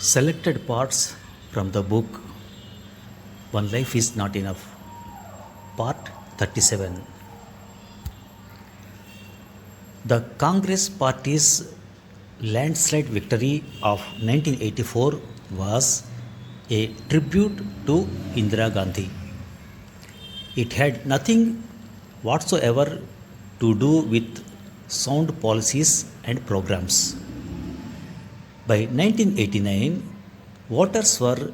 Selected parts from the book One Life is Not Enough, Part 37. The Congress Party's landslide victory of 1984 was a tribute to Indira Gandhi. It had nothing whatsoever to do with sound policies and programs. By 1989, voters were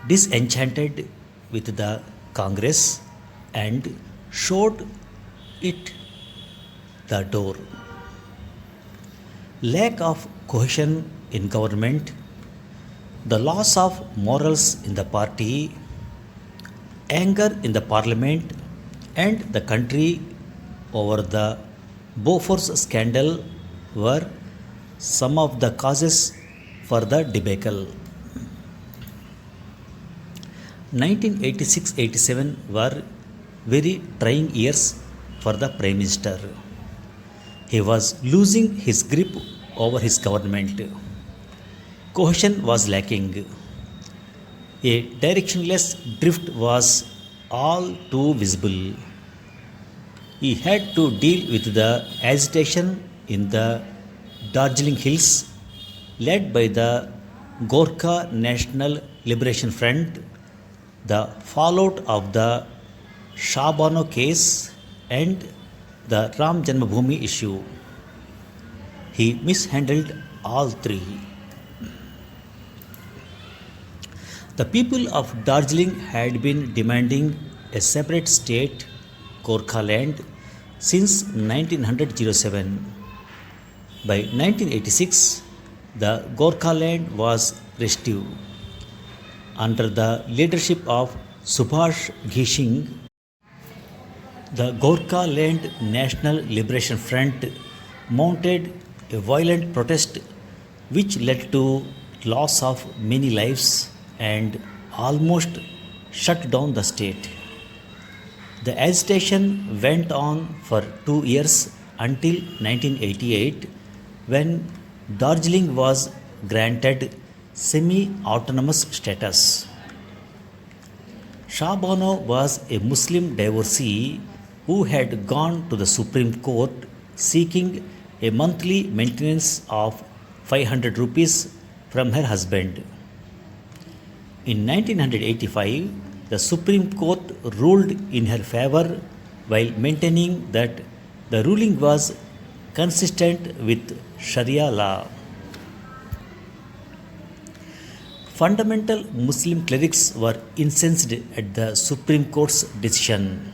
disenchanted with the Congress and showed it the door. Lack of cohesion in government, the loss of morals in the party, anger in the parliament and the country over the Bofors scandal were some of the causes for the debacle. 1986-87 were very trying years for the Prime Minister. He was losing his grip over his government. Cohesion was lacking. A directionless drift was all too visible. He had to deal with the agitation in the Darjeeling Hills led by the Gorkha National Liberation Front, the fallout of the Shabano case and the Ram Janmabhoomi issue. He mishandled all three. The people of Darjeeling had been demanding a separate state, Gorkha land, since 1907. By 1986, the Gorkha land was restive. Under the leadership of Subhash Ghishing, the Gorkha Land National Liberation Front mounted a violent protest which led to loss of many lives and almost shut down the state. The agitation went on for 2 years until 1988 when Darjeeling was granted semi-autonomous status. Shah Bano was a Muslim divorcee who had gone to the Supreme Court seeking a monthly maintenance of 500 rupees from her husband. In 1985, the Supreme Court ruled in her favor while maintaining that the ruling was consistent with Sharia law. Fundamental Muslim clerics were incensed at the Supreme Court's decision.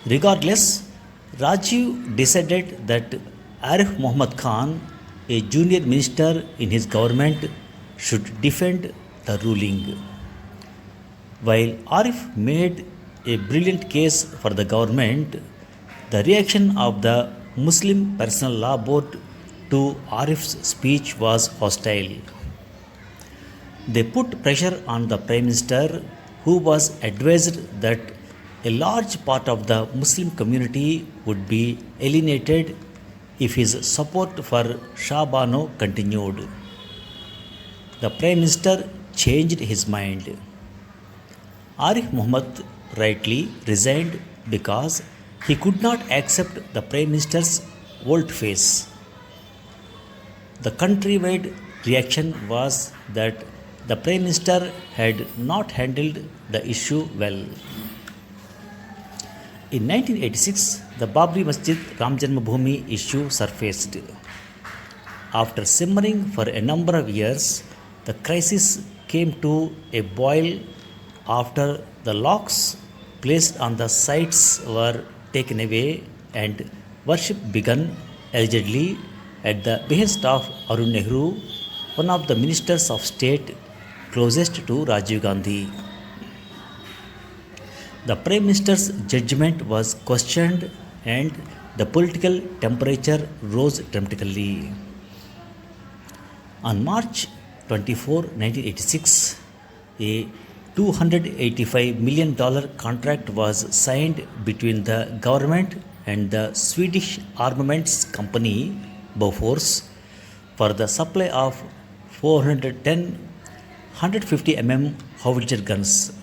Regardless, Rajiv decided that Arif Muhammad Khan, a junior minister in his government, should defend the ruling. While Arif made a brilliant case for the government, the reaction of the Muslim Personal Law Board to Arif's speech was hostile. They put pressure on the Prime Minister, who was advised that a large part of the Muslim community would be alienated if his support for Shah Bano continued. The Prime Minister changed his mind. Arif Muhammad rightly resigned because he could not accept the Prime Minister's volte face. The countrywide reaction was that the Prime Minister had not handled the issue well. In 1986, the Babri Masjid Ram Janmabhoomi issue surfaced. After simmering for a number of years, the crisis came to a boil after the locks placed on the sites were taken away and worship began allegedly at the behest of Arun Nehru, one of the ministers of state closest to Rajiv Gandhi. The Prime Minister's judgment was questioned and the political temperature rose dramatically. On March 24, 1986, a $285 million contract was signed between the government and the Swedish armaments company Bofors for the supply of 410 150 mm Howitzer guns.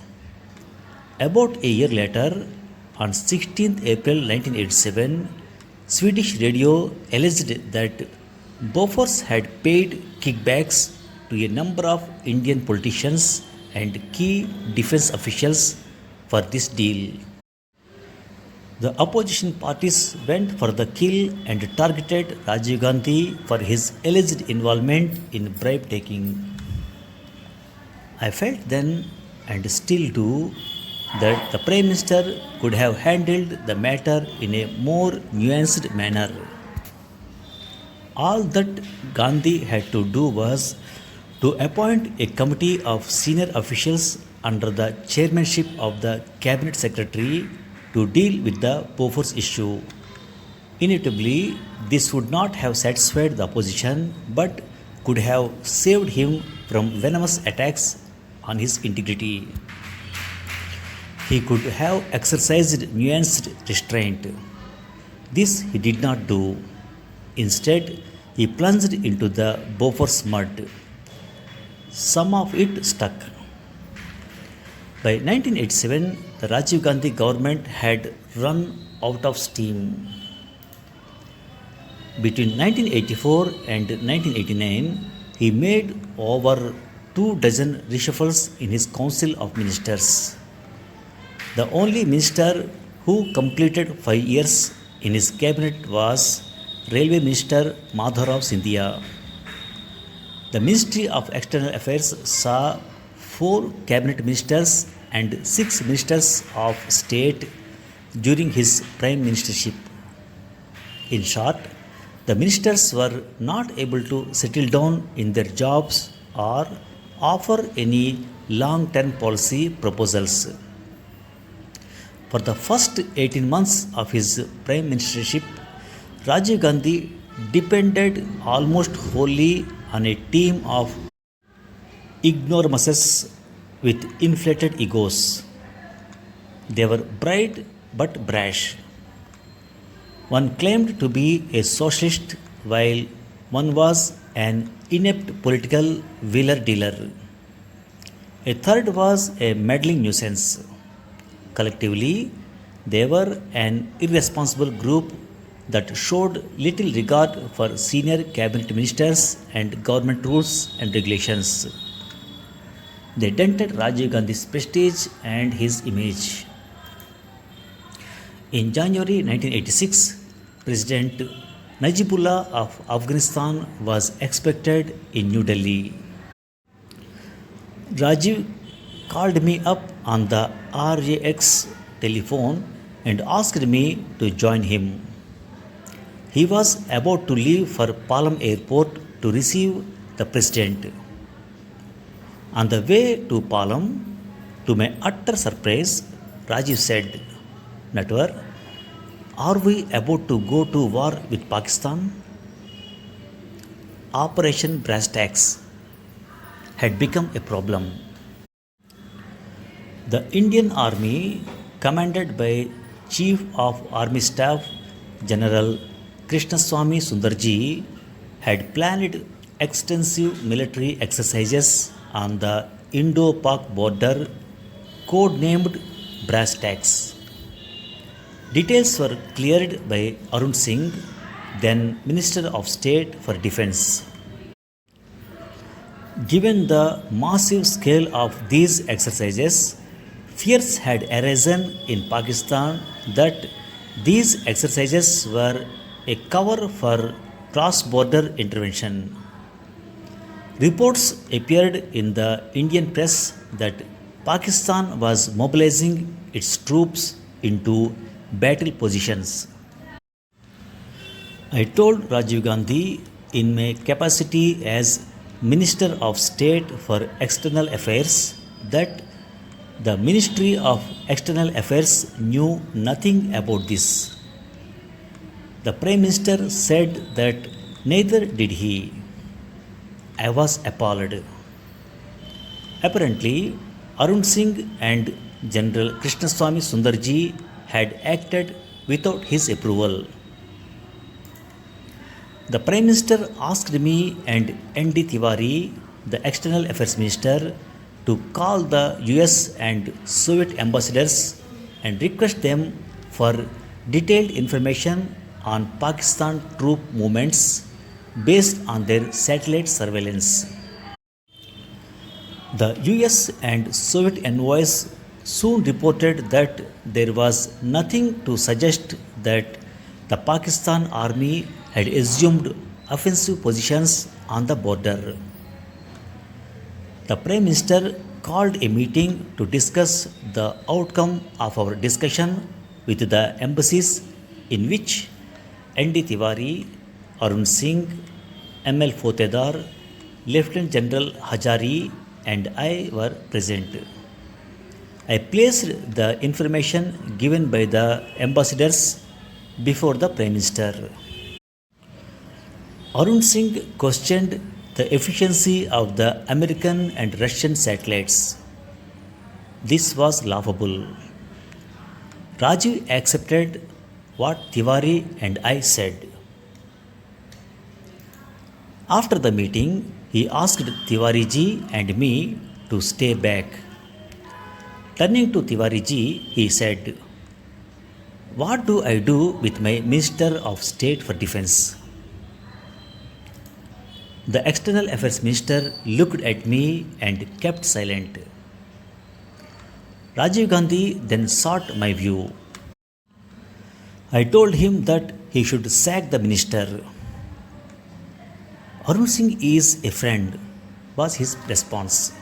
About a year later, on 16th April 1987, Swedish radio alleged that Bofors had paid kickbacks to a number of Indian politicians and key defense officials for this deal. The opposition parties went for the kill and targeted Rajiv Gandhi for his alleged involvement in bribe taking. I felt then and still do that the Prime Minister could have handled the matter in a more nuanced manner. All that Gandhi had to do was to appoint a committee of senior officials under the chairmanship of the Cabinet Secretary to deal with the Bofors issue. Inevitably, this would not have satisfied the opposition but could have saved him from venomous attacks on his integrity. He could have exercised nuanced restraint. This he did not do. Instead, he plunged into the Bofors mud. Some of it stuck. By 1987, the Rajiv Gandhi government had run out of steam. Between 1984 and 1989, he made over 2 dozen reshuffles in his Council of Ministers. The only minister who completed 5 years in his cabinet was Railway Minister Madhavrao Sindhia. The Ministry of External Affairs saw 4 cabinet ministers and 6 ministers of state during his prime ministership. In short, the ministers were not able to settle down in their jobs or offer any long term policy proposals. For the first 18 months of his prime ministership, Rajiv Gandhi depended almost wholly on a team of ignoramuses with inflated egos. They were bright but brash. One claimed to be a socialist while one was an inept political wheeler dealer. A third was a meddling nuisance. Collectively, they were an irresponsible group that showed little regard for senior cabinet ministers and government rules and regulations. They dented Rajiv Gandhi's prestige and his image. In January 1986, President Najibullah of Afghanistan was expected in New Delhi. Rajiv called me up on the RAX telephone and asked me to join him. He was about to leave for Palam airport to receive the president. On the way to Palam, to my utter surprise, Rajiv said, "Natwar, are we about to go to war with Pakistan?" Operation Brass Tacks had become a problem. The Indian Army, commanded by Chief of Army Staff General Krishnaswamy Sundarji, had planned extensive military exercises on the Indo-Pak border, codenamed Brass Tacks. Details were cleared by Arun Singh, then Minister of State for Defence. Given the massive scale of these exercises, fears had arisen in Pakistan that these exercises were a cover for cross-border intervention. Reports appeared in the Indian press that Pakistan was mobilizing its troops into battle positions. I told Rajiv Gandhi in my capacity as Minister of State for External Affairs that the Ministry of External Affairs knew nothing about this. The Prime Minister said that neither did he. I was appalled. Apparently, Arun Singh and General Krishnaswamy Sundarji had acted without his approval. The Prime Minister asked me and N.D. Tiwari the External Affairs Minister to call the US and Soviet ambassadors and request them for detailed information on Pakistan troop movements based on their satellite surveillance. The US and Soviet envoys soon reported that there was nothing to suggest that the Pakistan army had assumed offensive positions on the border. The Prime Minister called a meeting to discuss the outcome of our discussion with the embassies, in which N.D. Tiwari, Arun Singh, M.L. Fotedar, Lieutenant General Hajari, and I were present. I placed the information given by the ambassadors before the Prime Minister. Arun Singh questioned the efficiency of the American and Russian satellites. This was laughable. Rajiv accepted what Tiwari and I said. After the meeting, he asked Tiwari ji and me to stay back. Turning to Tiwari ji, he said, "What do I do with my Minister of State for Defense?" The External Affairs Minister looked at me and kept silent. Rajiv Gandhi then sought my view. I told him that he should sack the minister. Arun Singh is a friend, was his response.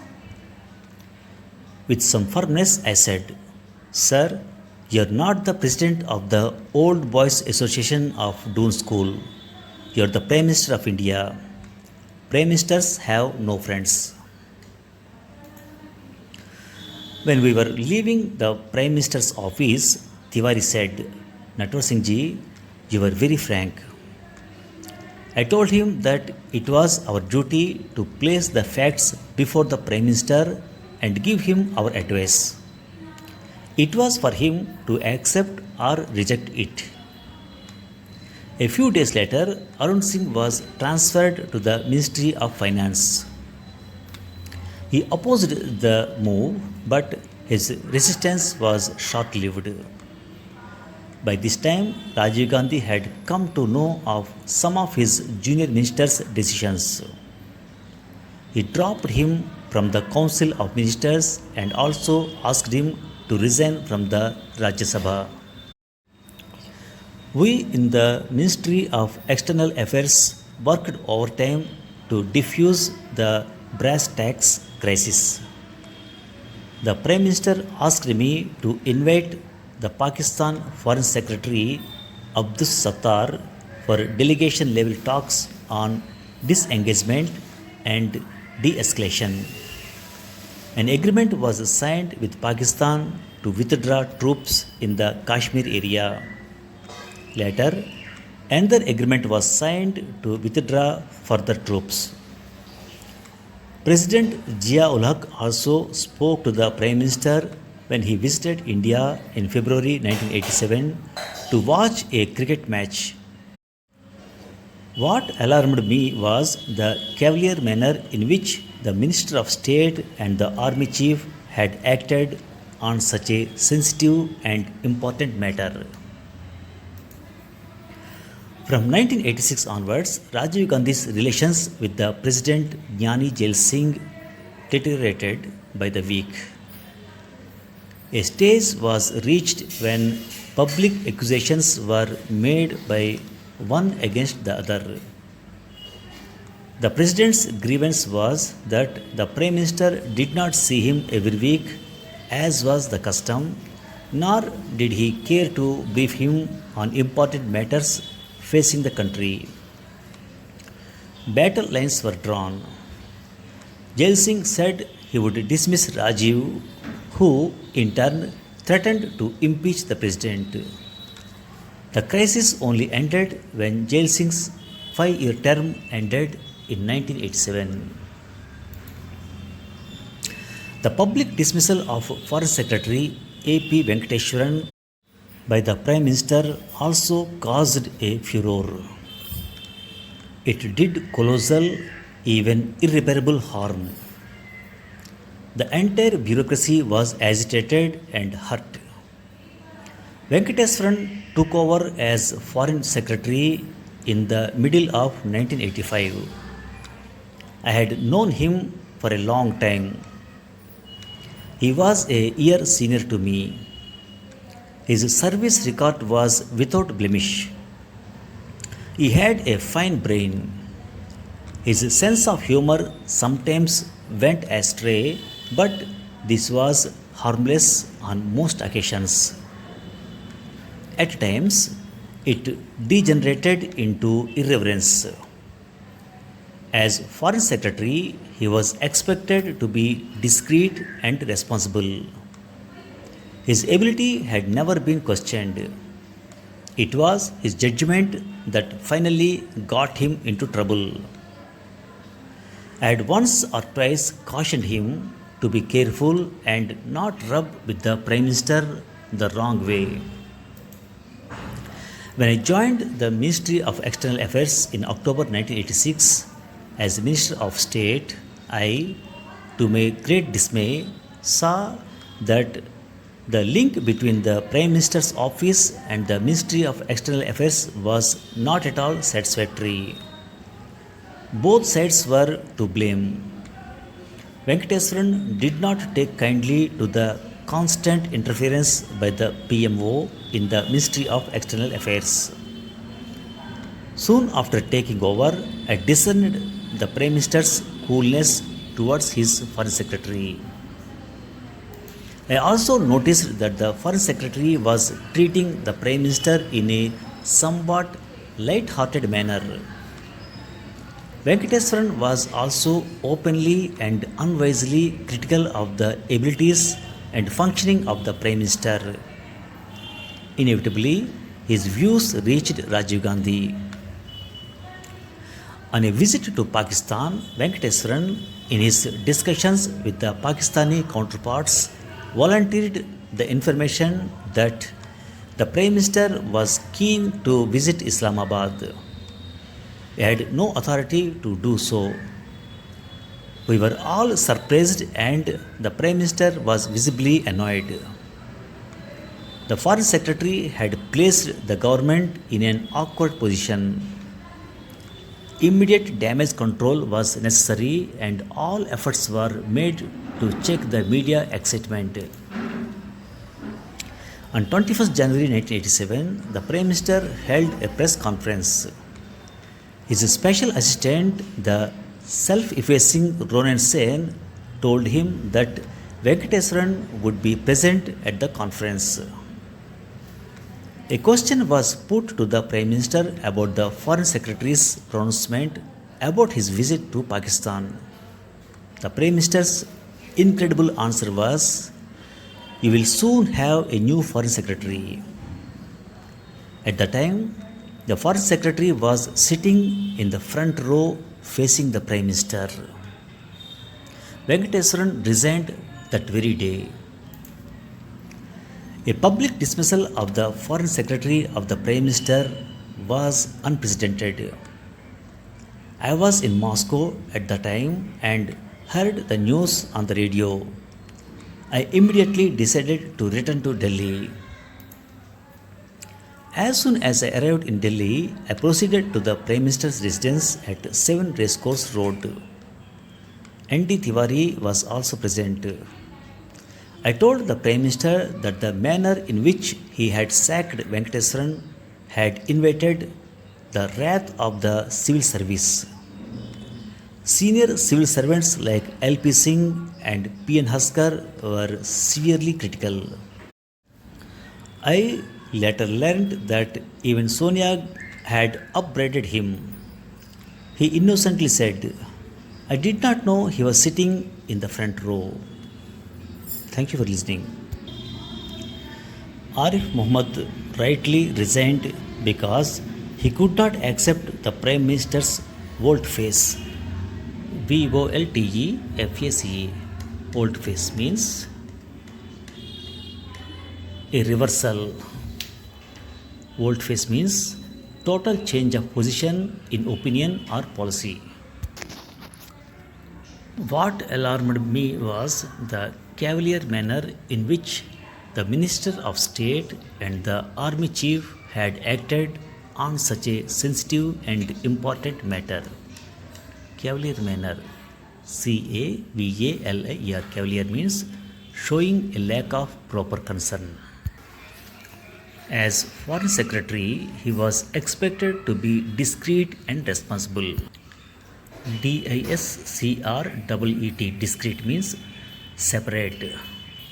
With some firmness, I said, "Sir, you are not the president of the Old Boys Association of Doon School. You are the Prime Minister of India. Prime Ministers have no friends." When we were leaving the Prime Minister's office, Tiwari said, "Natwar Singh ji, you were very frank." I told him that it was our duty to place the facts before the Prime Minister and give him our advice. It was for him to accept or reject it. A few days later, Arun Singh was transferred to the Ministry of Finance. He opposed the move, but his resistance was short lived. By this time, Rajiv Gandhi had come to know of some of his junior ministers' decisions. He dropped him from the Council of Ministers and also asked him to resign from the Rajya Sabha. We in the Ministry of External Affairs worked overtime to defuse the brass tacks crisis. The Prime Minister asked me to invite the Pakistan Foreign Secretary Abdus Sattar for delegation level talks on disengagement and de-escalation. An agreement was signed with Pakistan to withdraw troops in the Kashmir area. Later, another agreement was signed to withdraw further troops. President Zia-ul-Haq also spoke to the Prime Minister when he visited India in February 1987 to watch a cricket match. What alarmed me was the cavalier manner in which the Minister of State and the Army Chief had acted on such a sensitive and important matter. From 1986 onwards, Rajiv Gandhi's relations with the President Jnani Jail Singh deteriorated by the week. A stage was reached when public accusations were made by one against the other. The President's grievance was that the Prime Minister did not see him every week, as was the custom, nor did he care to brief him on important matters facing the country. Battle lines were drawn. Jail Singh said he would dismiss Rajiv, who in turn threatened to impeach the President. The crisis only ended when Jail Singh's 5-year term ended in 1987. The public dismissal of Foreign Secretary A.P. Venkateshwaran by the Prime Minister also caused a furore. It did colossal even irreparable harm. The entire bureaucracy was agitated and hurt. Venkateswaran took over as Foreign Secretary in the middle of 1985. I had known him for a long time. He was a year senior to me. His service record was without blemish. He had a fine brain. His sense of humor sometimes went astray, but this was harmless on most occasions. At times, it degenerated into irreverence. As Foreign Secretary, he was expected to be discreet and responsible. His ability had never been questioned. It was his judgment that finally got him into trouble. I had once or twice cautioned him to be careful and not rub with the Prime Minister the wrong way. When I joined the Ministry of External Affairs in October 1986 as Minister of State, I, to my great dismay, saw that the link between the Prime Minister's office and the Ministry of External Affairs was not at all satisfactory. Both sides were to blame. Venkateswaran did not take kindly to the constant interference by the PMO in the Ministry of External Affairs. Soon after taking over, I discerned the Prime Minister's coolness towards his Foreign Secretary. I also noticed that the Foreign Secretary was treating the Prime Minister in a somewhat light-hearted manner. Venkateswaran was also openly and unwisely critical of the abilities and functioning of the Prime Minister. Inevitably, his views reached Rajiv Gandhi. On a visit to Pakistan, Venkateswaran, in his discussions with the Pakistani counterparts, volunteered the information that the Prime Minister was keen to visit Islamabad. He had no authority to do so. We were all surprised and the Prime Minister was visibly annoyed. The Foreign Secretary had placed the government in an awkward position. Immediate damage control was necessary and all efforts were made to check the media excitement. On 21st January 1987, the Prime Minister held a press conference. His special assistant, the self-effacing Ronan Sen, told him that Venkateswaran would be present at the conference. A question was put to the Prime Minister about the Foreign Secretary's pronouncement about his visit to Pakistan. The Prime Minister's incredible answer was, "You will soon have a new Foreign Secretary." At the time, the Foreign Secretary was sitting in the front row facing the Prime Minister. Venkateswaran resigned that very day. A public dismissal of the Foreign Secretary of the Prime Minister was unprecedented. I was in Moscow at the time and heard the news on the radio. I immediately decided to return to Delhi. As soon as I arrived in Delhi, I proceeded to the Prime Minister's residence at 7 Racecourse Road. N.D. Tiwari was also present. I told the Prime Minister that the manner in which he had sacked Venkateswaran had invited the wrath of the civil service. Senior civil servants like L.P. Singh and P.N. Haskar were severely critical. I later learned that even Sonia had upbraided him. He innocently said, "I did not know he was sitting in the front row." Thank you for listening. Arif Muhammad rightly resigned because he could not accept the Prime Minister's volte-face. VOLTEFACE. Volte-face means a reversal. Volte-face means total change of position in opinion or policy. What alarmed me was the cavalier manner in which the Minister of State and the Army Chief had acted on such a sensitive and important matter. Cavalier manner, Cavalier. Cavalier means showing a lack of proper concern. As Foreign Secretary, he was expected to be discreet and responsible. Discreet. Discreet means separate.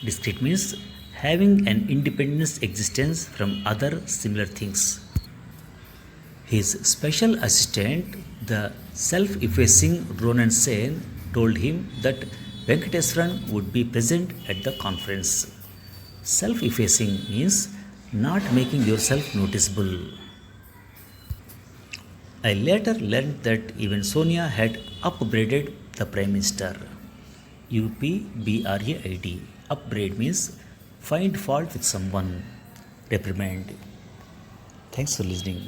Discreet means having an independent existence from other similar things. His special assistant, the self effacing Ronan Sen, told him that Venkateswaran would be present at the conference. Self effacing means not making yourself noticeable. I later learned that even Sonia had upbraided the Prime Minister. UPBRAID. Upbraid means find fault with someone, reprimand. Thanks for listening.